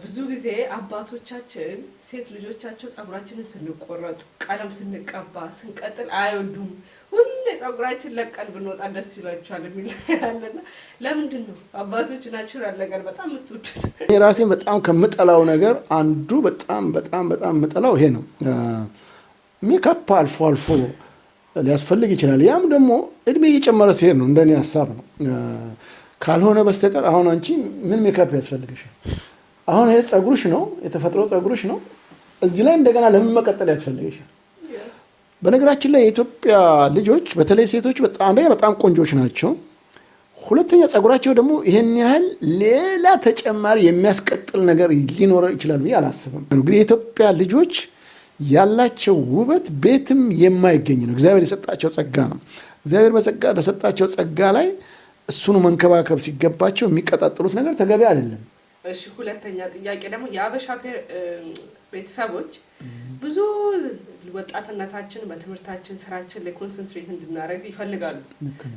ብዙ ጊዜ አባቶቻችን ሴት ልጆቻቸው ጸጉራችንን ስንቆረጥ ቀለም ስንቀባ ስንቀጥል አይወዱም። ሁሌ ጸጉራችን ለቀን ብንወጣ ደስ ይላቸዋል የሚል ያለና ለምንድን ነው አባቶች ናቹራል ነገር በጣም የምትወዱት? እኔ ራሴን በጣም ከምጠላው ነገር አንዱ በጣም የምጠላው ይሄ ነው። ሜካፕ አልፎ አልፎ ሊያስፈልግ ይችላል። ያም ደግሞ እድሜ እየጨመረ ሲሄድ ነው እንደኔ ሀሳብ ነው። ካልሆነ በስተቀር አሁን አንቺ ምን ሜካፕ ያስፈልግሻል? አሁን ይሄ ጸጉርሽ ነው፣ የተፈጥሮ ጸጉርሽ ነው። እዚህ ላይ እንደገና ለምን መቀጠል ያስፈልግሻል? በነገራችን ላይ የኢትዮጵያ ልጆች በተለይ ሴቶች በጣም ቆንጆች ናቸው። ሁለተኛ ጸጉራቸው ደግሞ ይሄን ያህል ሌላ ተጨማሪ የሚያስቀጥል ነገር ሊኖር ይችላል ብዬ አላስብም። እንግዲህ የኢትዮጵያ ልጆች ያላቸው ውበት ቤትም የማይገኝ ነው። እግዚአብሔር የሰጣቸው ጸጋ ነው። እግዚአብሔር በሰጣቸው ጸጋ ላይ እሱኑ መንከባከብ ሲገባቸው የሚቀጣጥሉት ነገር ተገቢ አይደለም። እሺ ሁለተኛ ጥያቄ ደግሞ የአበሻ ቤተሰቦች ብዙ ወጣትነታችን በትምህርታችን ስራችን ላይ ኮንሰንትሬት እንድናደርግ ይፈልጋሉ፣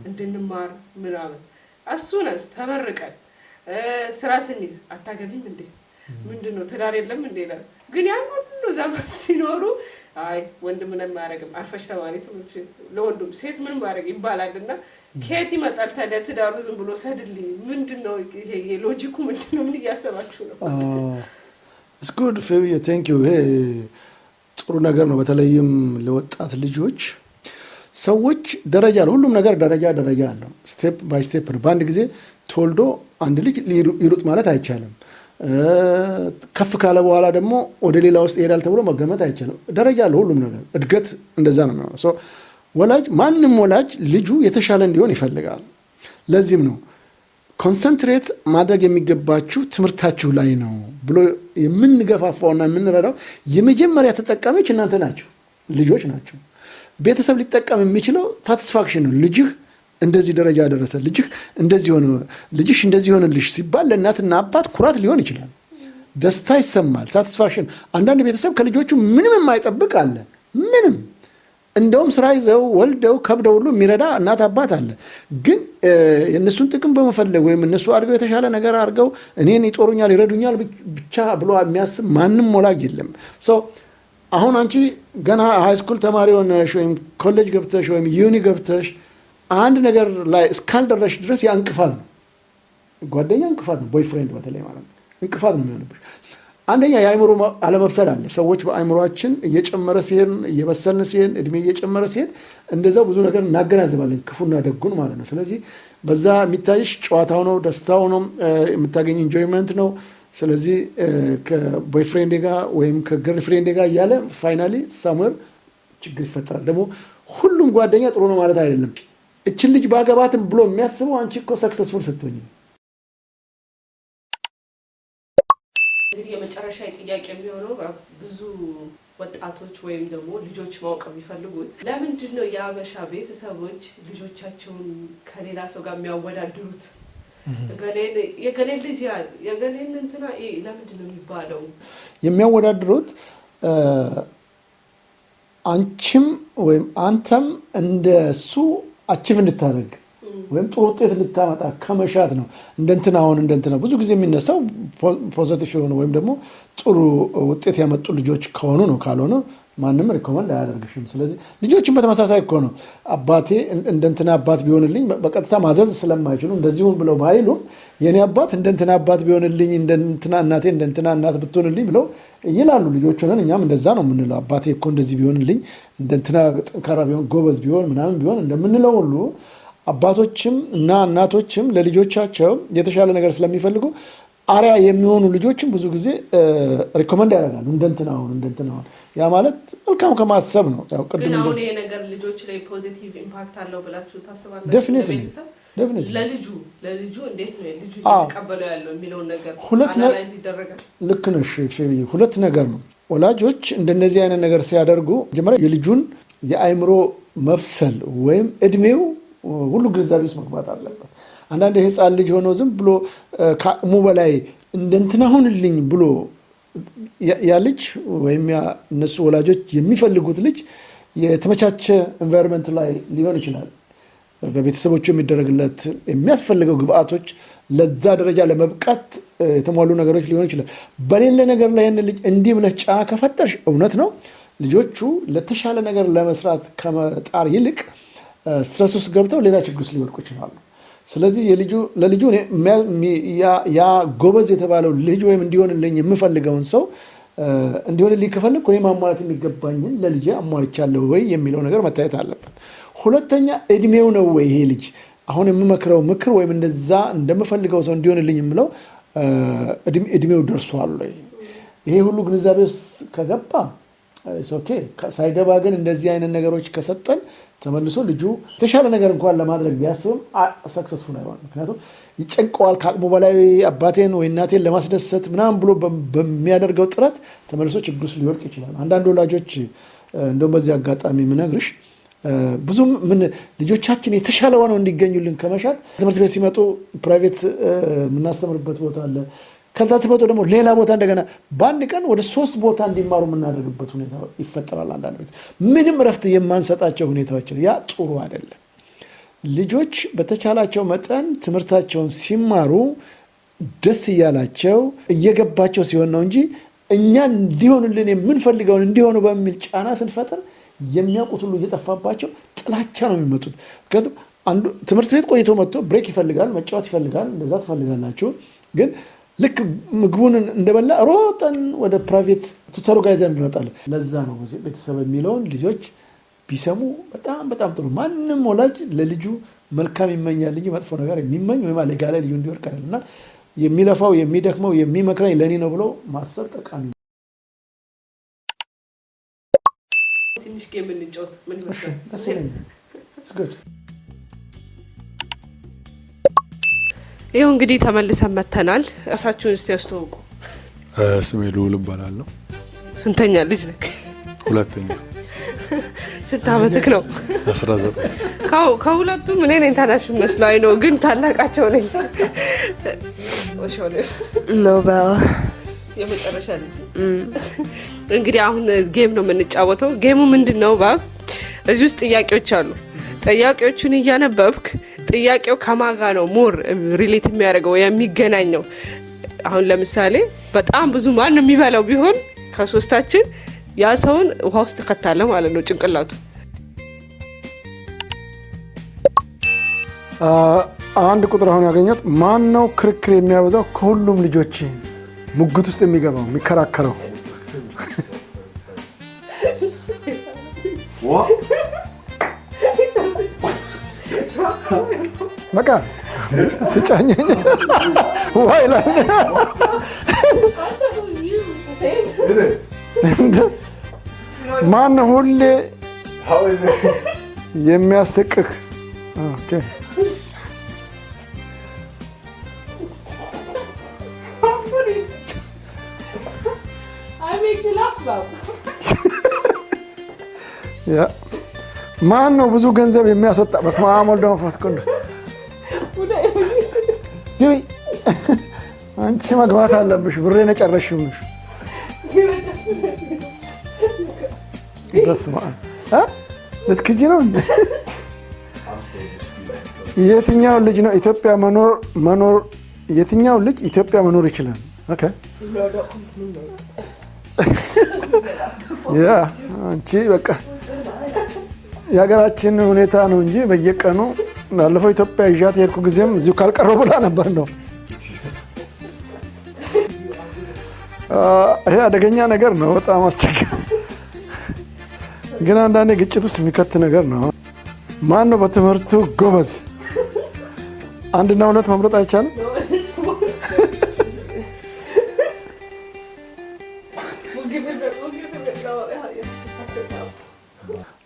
እንድንማር ምናምን። እሱንስ ተመርቀን ስራ ስንይዝ አታገቢም እንዴ ምንድነው ትዳር የለም እንዴ ይላል። ግን ያን ሁሉ ዘመን ሲኖሩ አይ ወንድ ምንም ማያረግም አርፈሽ ተማሪ ትምህርት ለወንዱም ሴት ምንም ማያረግ ይባላልና ከየት ይመጣል ታዲያ ትዳሩ ዝም ብሎ ሰድልኝ? ምንድነው ይሄ ሎጂኩ ምንድነው? ምን እያሰባችሁ ነው? It's good for you. Thank you. ጥሩ ነገር ነው። በተለይም ለወጣት ልጆች ሰዎች ደረጃ ነው። ሁሉም ነገር ደረጃ አለው። ስቴፕ ባይ ስቴፕ ነው። በአንድ ጊዜ ተወልዶ አንድ ልጅ ይሩጥ ማለት አይቻልም። ከፍ ካለ በኋላ ደግሞ ወደ ሌላ ውስጥ ይሄዳል ተብሎ መገመት አይቻልም። ደረጃ አለው ሁሉም ነገር። እድገት እንደዛ ነው የሚሆነው። ማንም ወላጅ ልጁ የተሻለ እንዲሆን ይፈልጋል። ለዚህም ነው ኮንሰንትሬት ማድረግ የሚገባችሁ ትምህርታችሁ ላይ ነው ብሎ የምንገፋፋውና የምንረዳው። የመጀመሪያ ተጠቃሚዎች እናንተ ናችሁ፣ ልጆች ናቸው። ቤተሰብ ሊጠቀም የሚችለው ሳቲስፋክሽን ነው። ልጅህ እንደዚህ ደረጃ ደረሰ፣ ልጅህ እንደዚህ ሆነ፣ ልጅሽ እንደዚህ ሆነልሽ ሲባል ለእናትና አባት ኩራት ሊሆን ይችላል፣ ደስታ ይሰማል፣ ሳቲስፋክሽን። አንዳንድ ቤተሰብ ከልጆቹ ምንም የማይጠብቅ አለ። ምንም እንደውም ስራ ይዘው ወልደው ከብደው ሁሉ የሚረዳ እናት አባት አለ። ግን የእነሱን ጥቅም በመፈለግ ወይም እነሱ አድርገው የተሻለ ነገር አድርገው እኔን ይጦሩኛል ይረዱኛል ብቻ ብሎ የሚያስብ ማንም ወላጅ የለም። አሁን አንቺ ገና ሃይስኩል ተማሪ ሆነሽ ወይም ኮሌጅ ገብተሽ ወይም ዩኒ ገብተሽ አንድ ነገር ላይ እስካልደረሽ ድረስ ያ እንቅፋት ነው። ጓደኛ እንቅፋት ነው። ቦይፍሬንድ በተለይ ማለት ነው እንቅፋት ነው የሚሆንብሽ። አንደኛ የአእምሮ አለመብሰል አለ። ሰዎች በአእምሮአችን እየጨመረ ሲሄድ እየበሰልን ሲሄድ እድሜ እየጨመረ ሲሄድ እንደዛው ብዙ ነገር እናገናዝባለን፣ ክፉና ደጉን ማለት ነው። ስለዚህ በዛ የሚታይሽ ጨዋታው ነው፣ ደስታው ነው፣ የምታገኝ ኢንጆይመንት ነው። ስለዚህ ከቦይፍሬንድ ጋር ወይም ከገርልፍሬንድ ጋር እያለ ፋይናሊ ሳሙኤል ችግር ይፈጠራል። ደግሞ ሁሉም ጓደኛ ጥሩ ነው ማለት አይደለም። እችን ልጅ ባገባትም ብሎ የሚያስበው አንቺ እኮ ሰክሰስፉል ስትሆኝ። እንግዲህ የመጨረሻ ጥያቄ የሚሆነው ብዙ ወጣቶች ወይም ደግሞ ልጆች ማወቅ የሚፈልጉት ለምንድን ነው የአበሻ ቤተሰቦች ልጆቻቸውን ከሌላ ሰው ጋር የሚያወዳድሩት? የገሌን ልጅ የገሌን እንትና ለምንድን ነው የሚባለው? የሚያወዳድሩት አንቺም ወይም አንተም እንደሱ አቺቭ እንድታደርግ ወይም ጥሩ ውጤት እንድታመጣ ከመሻት ነው። እንደንትና አሁን እንደንትና ብዙ ጊዜ የሚነሳው ፖዚቲቭ የሆኑ ወይም ደግሞ ጥሩ ውጤት ያመጡ ልጆች ከሆኑ ነው። ካልሆነ ማንም ሪኮመንድ አያደርግሽም። ስለዚህ ልጆችን በተመሳሳይ እኮ ነው። አባቴ እንደንትና አባት ቢሆንልኝ በቀጥታ ማዘዝ ስለማይችሉ እንደዚሁም ብለው ባይሉም የኔ አባት እንደንትና አባት ቢሆንልኝ፣ እንደንትና እናቴ እንደንትና እናት ብትሆንልኝ ብለው ይላሉ ልጆቹን። እኛም እንደዛ ነው የምንለው። አባቴ እኮ እንደዚህ ቢሆንልኝ፣ እንደንትና ጠንካራ ቢሆን፣ ጎበዝ ቢሆን ምናምን ቢሆን እንደምንለው ሁሉ አባቶችም እና እናቶችም ለልጆቻቸው የተሻለ ነገር ስለሚፈልጉ አሪያ የሚሆኑ ልጆችም ብዙ ጊዜ ሪኮመንድ ያደርጋሉ። እንደንትና አሁን ያ ማለት መልካም ከማሰብ ነው። ያው ግን አሁን ይሄ ነገር ልጆች ላይ ፖዚቲቭ ኢምፓክት አለው ብላችሁ ታስባላችሁ? ዴፊኒትሊ ለልጁ እንዴት ነው ልጁ እየተቀበለው ያለው የሚለውን ነገር አናላይዝ ይደረጋል። ልክ ነሽ ፌቢ። ሁለት ነገር ነው። ወላጆች እንደነዚህ አይነት ነገር ሲያደርጉ መጀመሪያ የልጁን የአእምሮ መብሰል ወይም እድሜው ሁሉ ግንዛቤ ውስጥ መግባት አለበት። አንዳንድ ህፃን ልጅ ሆኖ ዝም ብሎ ከአቅሙ በላይ እንደንትና ሁንልኝ ብሎ ያ ልጅ ወይም እነሱ ወላጆች የሚፈልጉት ልጅ የተመቻቸ ኤንቫይሮንመንት ላይ ሊሆን ይችላል። በቤተሰቦቹ የሚደረግለት የሚያስፈልገው ግብአቶች ለዛ ደረጃ ለመብቃት የተሟሉ ነገሮች ሊሆን ይችላል። በሌለ ነገር ላይ ያን ልጅ እንዲህ ብለህ ጫና ከፈጠርሽ እውነት ነው ልጆቹ ለተሻለ ነገር ለመስራት ከመጣር ይልቅ ስትረስ ውስጥ ገብተው ሌላ ችግር ውስጥ ሊወድቁ ይችላሉ። ስለዚህ ለልጁ ያ ጎበዝ የተባለው ልጅ ወይም እንዲሆንልኝ የምፈልገውን ሰው እንዲሆንልኝ ከፈለግኩ እኔ ማሟላት የሚገባኝን ለልጄ አሟልቻለሁ ወይ የሚለው ነገር መታየት አለበት። ሁለተኛ እድሜው ነው ወይ ይሄ ልጅ አሁን የምመክረው ምክር ወይም እንደዛ እንደምፈልገው ሰው እንዲሆንልኝ የምለው እድሜው ደርሷል ወይ? ይሄ ሁሉ ግንዛቤ ውስጥ ከገባ ኦኬ። ሳይገባ ግን እንደዚህ አይነት ነገሮች ከሰጠን ተመልሶ ልጁ የተሻለ ነገር እንኳን ለማድረግ ቢያስብም ሰክሰስፉል አይሆንም። ምክንያቱም ይጨንቀዋል። ከአቅሙ በላይ አባቴን ወይ እናቴን ለማስደሰት ምናምን ብሎ በሚያደርገው ጥረት ተመልሶ ችግር ውስጥ ሊወድቅ ይችላል። አንዳንድ ወላጆች እንደውም በዚህ አጋጣሚ ምነግርሽ ብዙም ልጆቻችን የተሻለ ሆነው እንዲገኙልን ከመሻት ትምህርት ቤት ሲመጡ ፕራይቬት የምናስተምርበት ቦታ አለ። ከዛ ሲመጡ ደግሞ ሌላ ቦታ እንደገና በአንድ ቀን ወደ 3 ቦታ እንዲማሩ የምናደርግበት ሁኔታ ይፈጠራል። አንዳንድ ቤት ምንም እረፍት የማንሰጣቸው ሁኔታዎች፣ ያ ጥሩ አይደለም። ልጆች በተቻላቸው መጠን ትምህርታቸውን ሲማሩ ደስ እያላቸው እየገባቸው ሲሆን ነው እንጂ እኛ እንዲሆኑልን የምንፈልገውን እንዲሆኑ በሚል ጫና ስንፈጥር የሚያውቁት ሁሉ እየጠፋባቸው ጥላቻ ነው የሚመጡት። ምክንያቱም አንዱ ትምህርት ቤት ቆይቶ መጥቶ ብሬክ ይፈልጋል፣ መጫወት ይፈልጋል። እንደዛ ትፈልጋላችሁ ግን ልክ ምግቡን እንደበላ ሮጠን ወደ ፕራይቬት ቱተሩ ጋር ይዘን እንመጣለን። ለዛ ነው ቤተሰብ የሚለውን ልጆች ቢሰሙ በጣም በጣም ጥሩ። ማንም ወላጅ ለልጁ መልካም ይመኛል እንጂ መጥፎ ነገር የሚመኝ ወይም አደጋ ላይ ልጁ እንዲወድቅ አይደለም። እና የሚለፋው የሚደክመው የሚመክረኝ ለእኔ ነው ብሎ ማሰብ ጠቃሚ ነው። ትንሽ ጌም እንጫወት። ምን ይመስላል? ይኸው እንግዲህ ተመልሰን መተናል። እራሳችሁን እስቲ ያስተዋውቁ። ስሜ ልዑል እባላለሁ። ስንተኛ ልጅ ነህ? ሁለተኛ። ስንት ዓመትህ ነው? 19። ከሁለቱም እኔ ነኝ ታናሽ መስለው አይ ነው ግን ታላቃቸው ነኝ። ነው የመጨረሻ ልጅ። እንግዲህ አሁን ጌም ነው የምንጫወተው። ጌሙ ምንድን ነው? እዚህ ውስጥ ጥያቄዎች አሉ። ጥያቄዎቹን እያነበብክ ጥያቄው ከማጋ ነው ሞር ሪሌት የሚያደርገው የሚገናኘው። አሁን ለምሳሌ በጣም ብዙ ማን የሚበላው ቢሆን ከሶስታችን ያ ሰውን ውሃ ውስጥ ከተታለ ማለት ነው ጭንቅላቱ። አንድ ቁጥር አሁን ያገኘት ማን ነው? ክርክር የሚያበዛው ከሁሉም ልጆች ሙግት ውስጥ የሚገባው የሚከራከረው በቃ ትጫኘኝ ዋይ ላይ ማን ሁሌ የሚያስቅህ? ኦኬ ያ ማን ነው ብዙ ገንዘብ የሚያስወጣ? በስመ አብ ወወልድ ወመንፈስ ቅዱስ። ግቢ አንቺ መግባት አለብሽ። ብሬን የጨረስሽውሽ። በስመ አብ ልትክጂ ነው እንዴ? የትኛው ልጅ ነው ኢትዮጵያ መኖር የትኛው ልጅ ኢትዮጵያ መኖር ይችላል? ኦኬ ያ አንቺ በቃ የሀገራችን ሁኔታ ነው እንጂ በየቀኑ ባለፈው ኢትዮጵያ ይዣት የሄድኩ ጊዜም እዚሁ ካልቀረው ብላ ነበር ነው። ይሄ አደገኛ ነገር ነው። በጣም አስቸጋሪ ግን አንዳንዴ ግጭት ውስጥ የሚከት ነገር ነው። ማን ነው በትምህርቱ ጎበዝ? አንድና ሁለት መምረጥ አይቻልም?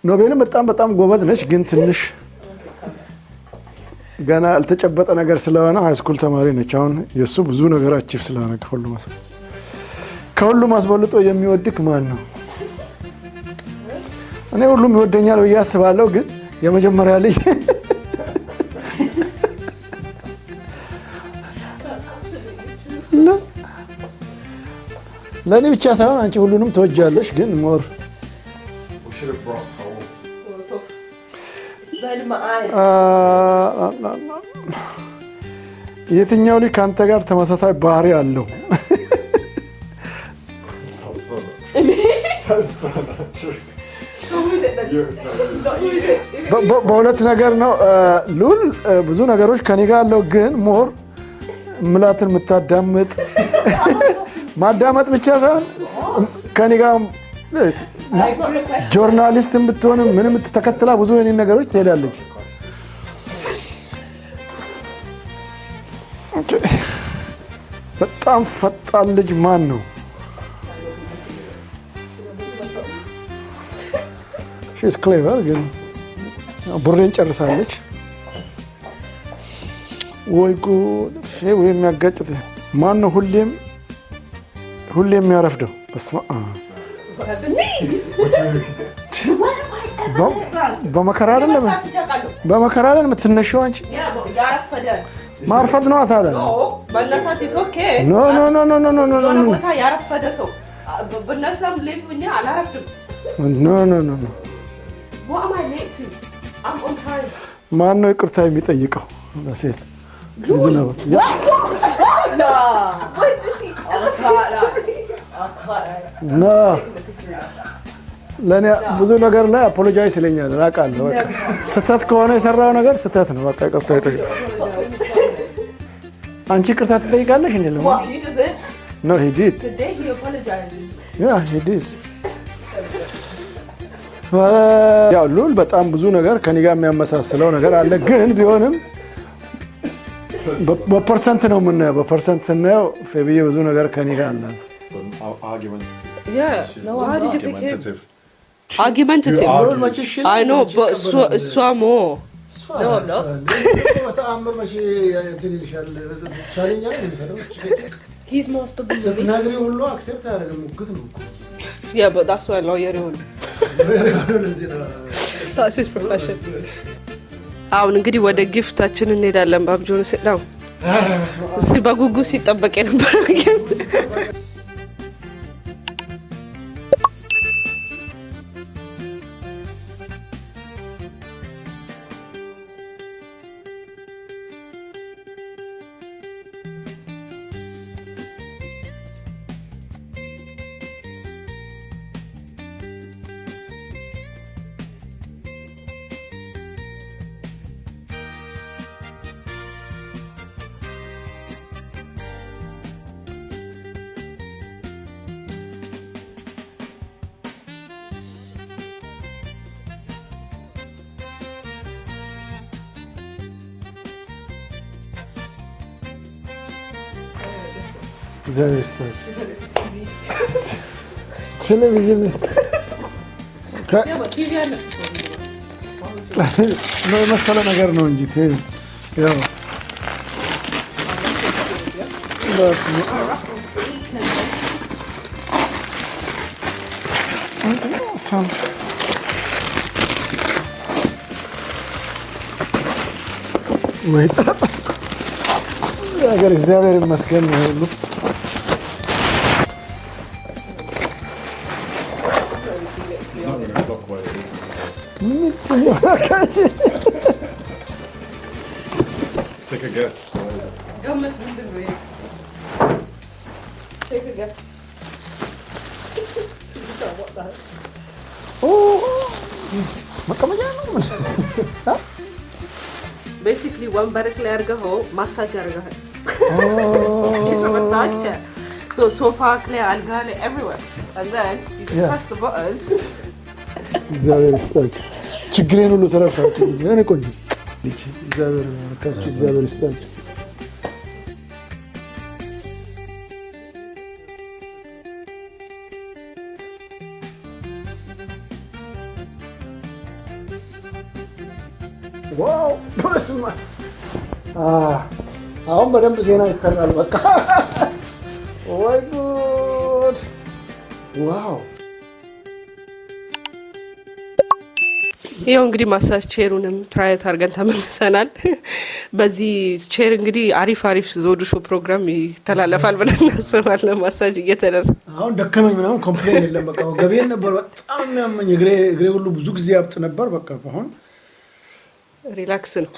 ኖቤልም በጣም ጎበዝ ነች፣ ግን ትንሽ ገና ያልተጨበጠ ነገር ስለሆነ ሃይስኩል ተማሪ ነች። አሁን የሱ ብዙ ነገር አቺቭ ስለሆነ ከሁሉም አስበልጦ የሚወድክ ማን ነው? እኔ ሁሉም ይወደኛል ብዬ አስባለሁ፣ ግን የመጀመሪያ ልጅ ለእኔ ብቻ ሳይሆን አንቺ ሁሉንም ትወጃለሽ፣ ግን ሞር የትኛው ልጅ ከአንተ ጋር ተመሳሳይ ባህሪ አለው? በሁለት ነገር ነው። ሉል ብዙ ነገሮች ከኔ ጋር አለው፣ ግን ሞር ምላትን የምታዳምጥ ማዳመጥ ብቻ ሳይሆን ከኔ ጋር ጆርናሊስትን ብትሆንም ምንም ተከትላ ብዙ የኔ ነገሮች ትሄዳለች። በጣም ፈጣን ልጅ ማን ነው? ሺስ ክሌቨር ግን ቡሬን ጨርሳለች። ወይ ጉድ! ወይ የሚያጋጭት ማን ነው? ሁሌም የሚያረፍደው። በስመ አብ! በመከራ አይደለም የምትነሺው አንቺ። ማርፈድ ነው ታዲያ። ኖ ማን ነው ይቅርታ የሚጠይቀው? ሴት ለእኔ ብዙ ነገር ላይ አፖሎጃይዝ ይለኛል። እራቃለሁ። ስህተት ከሆነ የሰራው ነገር ስህተት ነው። በቃ ይቅርታ ይጠይቅ። አንቺ ይቅርታ ትጠይቃለሽ እንዴ? No, he did. Today he apologized. Yeah, he did. ያው ሉል በጣም ብዙ ነገር ከኔ ጋር የሚያመሳስለው ነገር አለ፣ ግን ቢሆንም በፐርሰንት ነው የምናየው። በፐርሰንት scenario ፌቢዬ ብዙ ነገር ከኔ ጋር አላት። Argumentative. I know, but so more. No, I'm not. He's more stubborn than me. Yeah, but that's why lawyer is. That's his profession. አሁን እንግዲህ ወደ ጊፍታችን እንሄዳለን። ባብጆን sit down. በጉጉ ሲጠበቅ የነበረው ጊፍት እግዚአብሔር ይስጥልኝ። ቴሌቪዥን ነው የመሰለ ነገር ነው እንጂ ያው ነገር እግዚአብሔር ይመስገን ሁሉ Take a guess. Take a guess. መቀመጫ ነው። Basically ወንበርክ ላይ አድርገኸው ማሳጅ አድርገሃል። ማሳጅ so sofa ላይ አልጋ ላይ everywhere and then you just press the button. እግዚአብሔር ይስጣችሁ። ችግሬን ሁሉ ተረፋችሁ። እኔ ቆንጆ እግዚአብሔር ይመስገን። እግዚአብሔር ይስጣችሁ። ዋው በስመ አብ! አሁን በደንብ ዜና ይሰራል። በቃ ወይ ጉድ! ዋው! ይሄው እንግዲህ ማሳጅ ቼሩንም ትራይት አድርገን ተመልሰናል። በዚህ ቼር እንግዲህ አሪፍ ዘውዱ ሾው ፕሮግራም ይተላለፋል ብለን እናስባለን። ማሳጅ እየተደረገ አሁን ደከመኝ ምናምን ኮምፕሌን የለም። በቃ ገቤን ነበር በጣም የሚያመኝ እግሬ ሁሉ ብዙ ጊዜ ያብጥ ነበር። በቃ አሁን ሪላክስ ነው።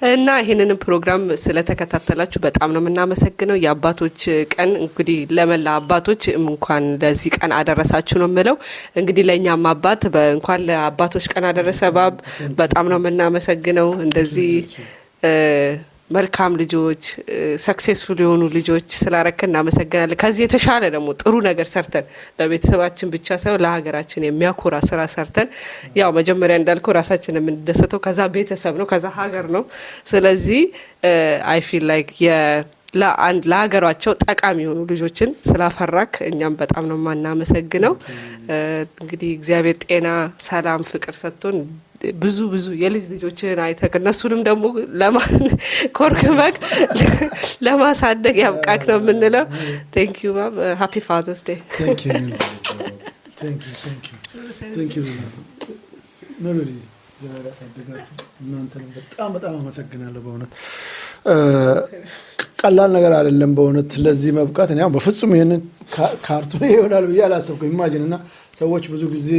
እና ይሄንን ፕሮግራም ስለተከታተላችሁ በጣም ነው የምናመሰግነው። የአባቶች ቀን እንግዲህ ለመላ አባቶች እንኳን ለዚህ ቀን አደረሳችሁ ነው የምለው። እንግዲህ ለእኛም አባት እንኳን ለአባቶች ቀን አደረሰ ባብ። በጣም ነው የምናመሰግነው። እንደዚህ መልካም ልጆች ሰክሴስፉል የሆኑ ልጆች ስላረከ እናመሰግናለን። ከዚህ የተሻለ ደግሞ ጥሩ ነገር ሰርተን ለቤተሰባችን ብቻ ሳይሆን ለሀገራችን የሚያኮራ ስራ ሰርተን ያው መጀመሪያ እንዳልከው ራሳችን የምንደሰተው ከዛ ቤተሰብ ነው ከዛ ሀገር ነው። ስለዚህ አይ ፊል ላይክ ለሀገራቸው ጠቃሚ የሆኑ ልጆችን ስላፈራክ እኛም በጣም ነው የማናመሰግነው። እንግዲህ እግዚአብሔር ጤና፣ ሰላም፣ ፍቅር ሰጥቶን ብዙ የልጅ ልጆችን አይተክ እነሱንም ደግሞ ኮርክበክ ለማሳደግ ያብቃክ ነው የምንለው። ቴንክ ዩ ባብ። ሃፒ ፋዘርስ ዴይ። እናንተንም በጣም አመሰግናለሁ። በእውነት ቀላል ነገር አይደለም። በእውነት ለዚህ መብቃት እኔ በፍጹም ይሄንን ካርቱን ይሆናል ብዬ አላሰብኩም። ኢማጂን እና ሰዎች ብዙ ጊዜ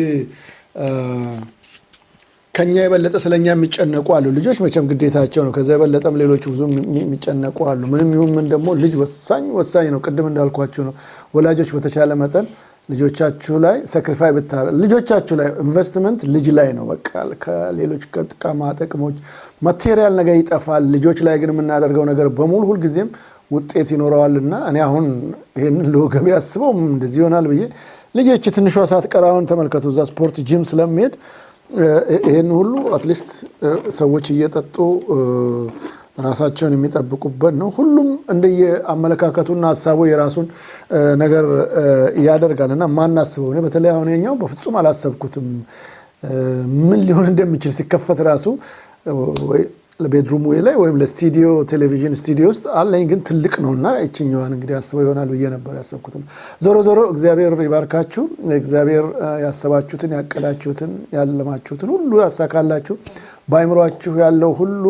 ከኛ የበለጠ ስለኛ የሚጨነቁ አሉ። ልጆች መቼም ግዴታቸው ነው። ከዛ የበለጠም ሌሎች ብዙ የሚጨነቁ አሉ። ምንም ይሁን ምን ደግሞ ልጅ ወሳኝ ነው። ቅድም እንዳልኳችሁ ነው። ወላጆች በተቻለ መጠን ልጆቻችሁ ላይ ሳክሪፋይ ብታረጉ፣ ልጆቻችሁ ላይ ኢንቨስትመንት ልጅ ላይ ነው። በቃ ከሌሎች ጥቅማ ጥቅሞች ማቴሪያል ነገር ይጠፋል። ልጆች ላይ ግን የምናደርገው ነገር በሙሉ ሁልጊዜም ውጤት ይኖረዋልና እኔ አሁን ይሄንን ለወገቤ አስበው እንደዚህ ይሆናል ብዬ ልጆች ትንሿ ሳትቀራውን ተመልከቱ። እዛ ስፖርት ጂም ስለሚሄድ ይሄን ሁሉ አትሊስት ሰዎች እየጠጡ ራሳቸውን የሚጠብቁበት ነው። ሁሉም እንደየ አመለካከቱና ሐሳቡ የራሱን ነገር ያደርጋልና ማናስበው ነው። በተለይ አሁን የኛው በፍጹም አላሰብኩትም ምን ሊሆን እንደሚችል ሲከፈት ራሱ ወይ ለቤድሩም ወይ ላይ ወይም ለስቱዲዮ ቴሌቪዥን ስቱዲዮ ውስጥ አለኝ፣ ግን ትልቅ ነውና እቺኛዋን እንግዲህ አስበው ይሆናል ብዬ ነበር ያሰብኩት። ዞሮ እግዚአብሔር ይባርካችሁ። እግዚአብሔር ያሰባችሁትን ያቀዳችሁትን ያለማችሁትን ሁሉ ያሳካላችሁ። ባይምሯችሁ ያለው ሁሉ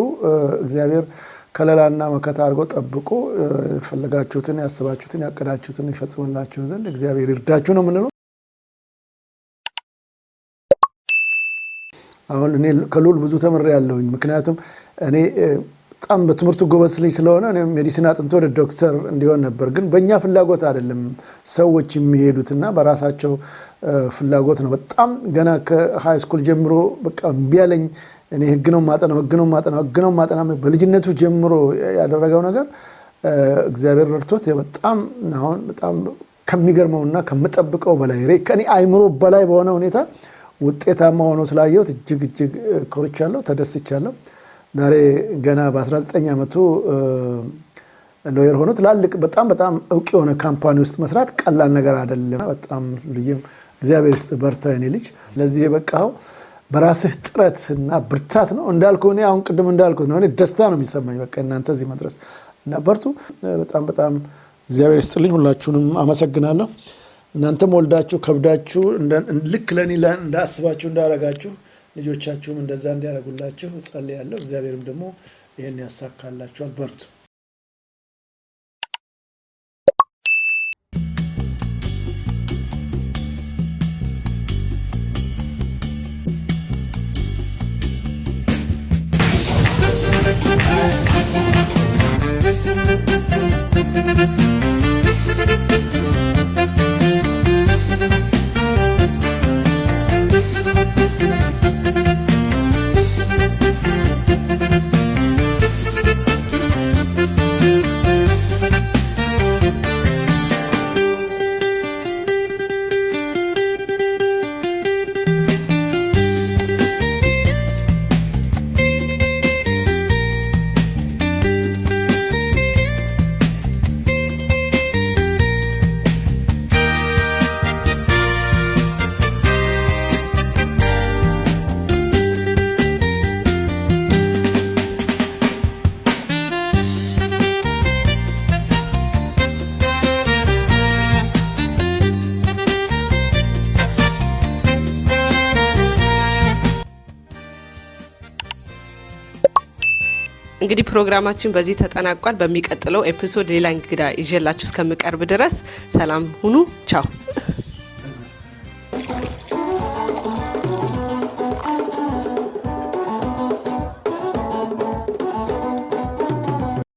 እግዚአብሔር ከለላና መከታ አድርጎ ጠብቆ ፈለጋችሁትን ያሰባችሁትን ያቀዳችሁትን ይፈጽምላችሁ ዘንድ እግዚአብሔር ይርዳችሁ ነው የምንለው። አሁን እኔ ከሉል ብዙ ተምሬያለሁኝ። ምክንያቱም እኔ በጣም በትምህርቱ ጎበዝ ልጅ ስለሆነ እኔ ሜዲሲን አጥንቶ ወደ ዶክተር እንዲሆን ነበር። ግን በእኛ ፍላጎት አይደለም ሰዎች የሚሄዱትና በራሳቸው ፍላጎት ነው። በጣም ገና ከሃይ ስኩል ጀምሮ በቃ እምቢ አለኝ። እኔ ህግ ነው ማጠናው በልጅነቱ ጀምሮ ያደረገው ነገር እግዚአብሔር ረድቶት በጣም ከሚገርመውና ከምጠብቀው በላይ ከኔ አይምሮ በላይ በሆነ ሁኔታ ውጤታማ ሆኖ ስላየሁት እጅግ ኮርቻለሁ፣ ተደስቻለሁ። ዛሬ ገና በ19 ዓመቱ ሎየር ሆኖ ትላልቅ በጣም እውቅ የሆነ ካምፓኒ ውስጥ መስራት ቀላል ነገር አይደለም። በጣም ልጅም እግዚአብሔር ይስጥ፣ በርታ የኔ ልጅ። ለዚህ የበቃው በራስህ ጥረትና ብርታት ነው። እንዳልኩ እኔ አሁን ቅድም እንዳልኩት ነው። እኔ ደስታ ነው የሚሰማኝ በቃ እናንተ እዚህ መድረስ እና በርቱ። በጣም እግዚአብሔር ይስጥልኝ። ሁላችሁንም አመሰግናለሁ። እናንተም ወልዳችሁ ከብዳችሁ ልክ ለኔ እንዳስባችሁ እንዳረጋችሁ ልጆቻችሁም እንደዛ እንዲያረጉላችሁ ጸልያለሁ። እግዚአብሔርም ደግሞ ይሄን ያሳካላችኋል። በርቱ። እንግዲህ ፕሮግራማችን በዚህ ተጠናቋል። በሚቀጥለው ኤፒሶድ ሌላ እንግዳ ይዤላችሁ እስከምቀርብ ድረስ ሰላም ሁኑ። ቻው